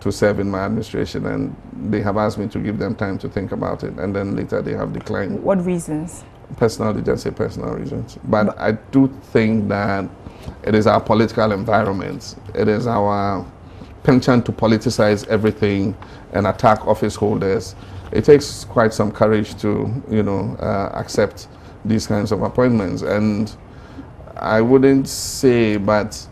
to serve in my administration, and they have asked me to give them time to think about it, and then later they have declined. What reasons? Personally, just say personal reasons. But I do think that it is our political environment, it is our penchant to politicize everything and attack office holders. It takes quite some courage to, accept these kinds of appointments. And I wouldn't say, but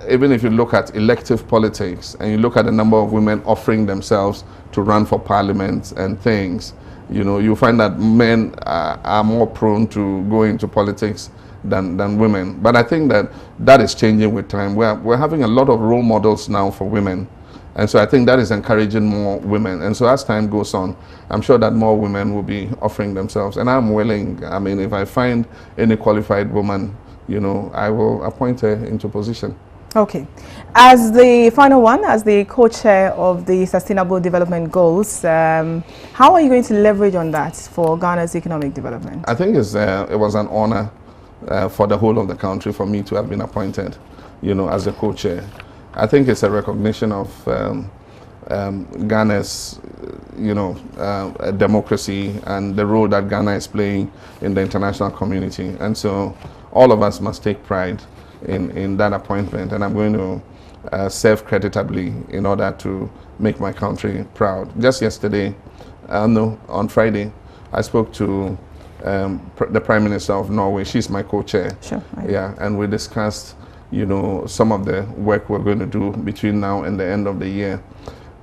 even if you look at elective politics and you look at the number of women offering themselves to run for parliament and things, you find that men are more prone to go into politics than women. But I think that is changing with time. We're having a lot of role models now for women. And so I think that is encouraging more women. And so as time goes on, I'm sure that more women will be offering themselves. And I'm willing, if I find any qualified woman, I will appoint her into position. Okay. As the final one, as the co-chair of the Sustainable Development Goals, how are you going to leverage on that for Ghana's economic development? I think it was an honor for the whole of the country for me to have been appointed, as a co-chair. I think it's a recognition of Ghana's, democracy and the role that Ghana is playing in the international community. And so all of us must take pride in that appointment, and I'm going to serve creditably in order to make my country proud. Just yesterday, on Friday, I spoke to the Prime Minister of Norway. She's my co-chair. Sure. Yeah, and we discussed, some of the work we're going to do between now and the end of the year.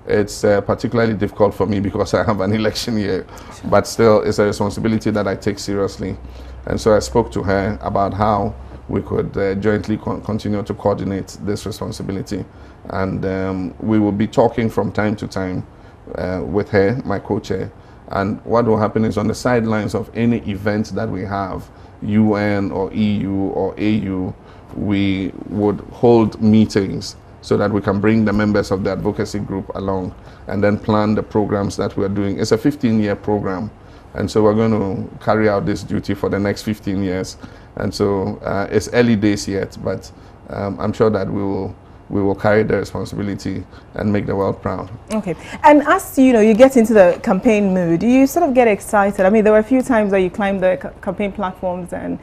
It's particularly difficult for me because I have an election year, sure, but still it's a responsibility that I take seriously. And so I spoke to her about how we could jointly continue to coordinate this responsibility. And we will be talking from time to time with her, my co-chair. And what will happen is, on the sidelines of any event that we have, UN or EU or AU, we would hold meetings so that we can bring the members of the advocacy group along and then plan the programs that we're doing. It's a 15-year program. And so we're going to carry out this duty for the next 15 years. And so it's early days yet, but I'm sure that we will carry the responsibility and make the world proud. Okay. And as you get into the campaign mood, you sort of get excited. There were a few times that you climbed the campaign platforms and,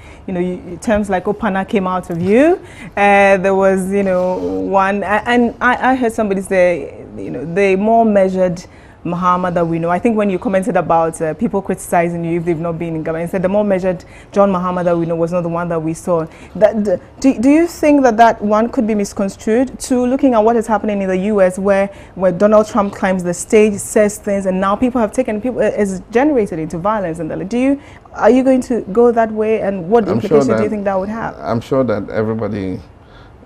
terms like Opana came out of you. There was, one, and I heard somebody say, the more measured Mahama that we know. I think when you commented about people criticizing you if they've not been in government, said the more measured John Mahama that we know was not the one that we saw. Do you think that one could be misconstrued to looking at what is happening in the US, where Donald Trump climbs the stage, says things, and now people have taken is generated into violence? And are you going to go that way, and what implications do you think that would have? I'm sure that everybody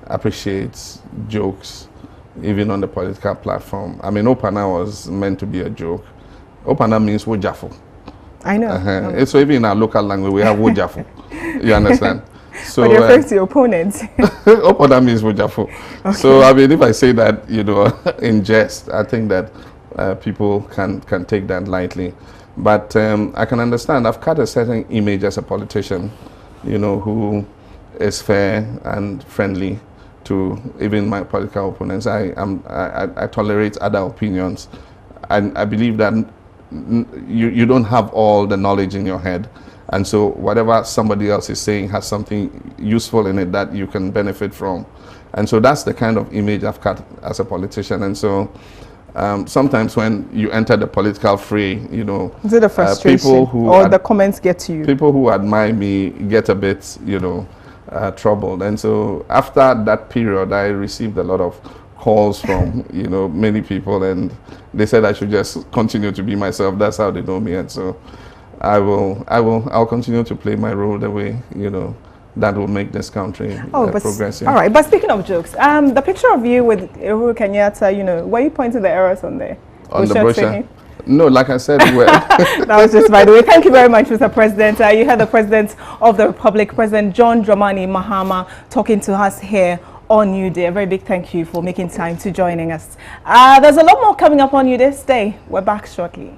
appreciates jokes, even on the political platform. Opana was meant to be a joke. Opana means wojafo. I know. So even in our local language, we have wojafo. You understand? So, but you're referring to your opponents. Opana means wojafo. Okay. So if I say that, in jest, I think that people can take that lightly. But I can understand. I've cut a certain image as a politician, who is fair and friendly to even my political opponents. I tolerate other opinions. And I believe that you don't have all the knowledge in your head. And so whatever somebody else is saying has something useful in it that you can benefit from. And so that's the kind of image I've got as a politician. And so sometimes when you enter the political fray, you know, is it a frustration people who or the comments get to you? People who admire me get a bit, you know, troubled. And so after that period, I received a lot of calls from, you know, many people, and they said I should just continue to be myself. That's how they know me. And so I'll continue to play my role the way, you know, that will make this country progressive. All right, but speaking of jokes, the picture of you with Uhuru Kenyatta, you know, were you pointing the arrows on there? On the brochure? No, like I said, that was just by the way. Thank you very much, Mr. President. You heard the President of the Republic, President John Dramani Mahama, talking to us here on NewDay. A very big thank you for making time to joining us. There's a lot more coming up on NewDay. We're back shortly.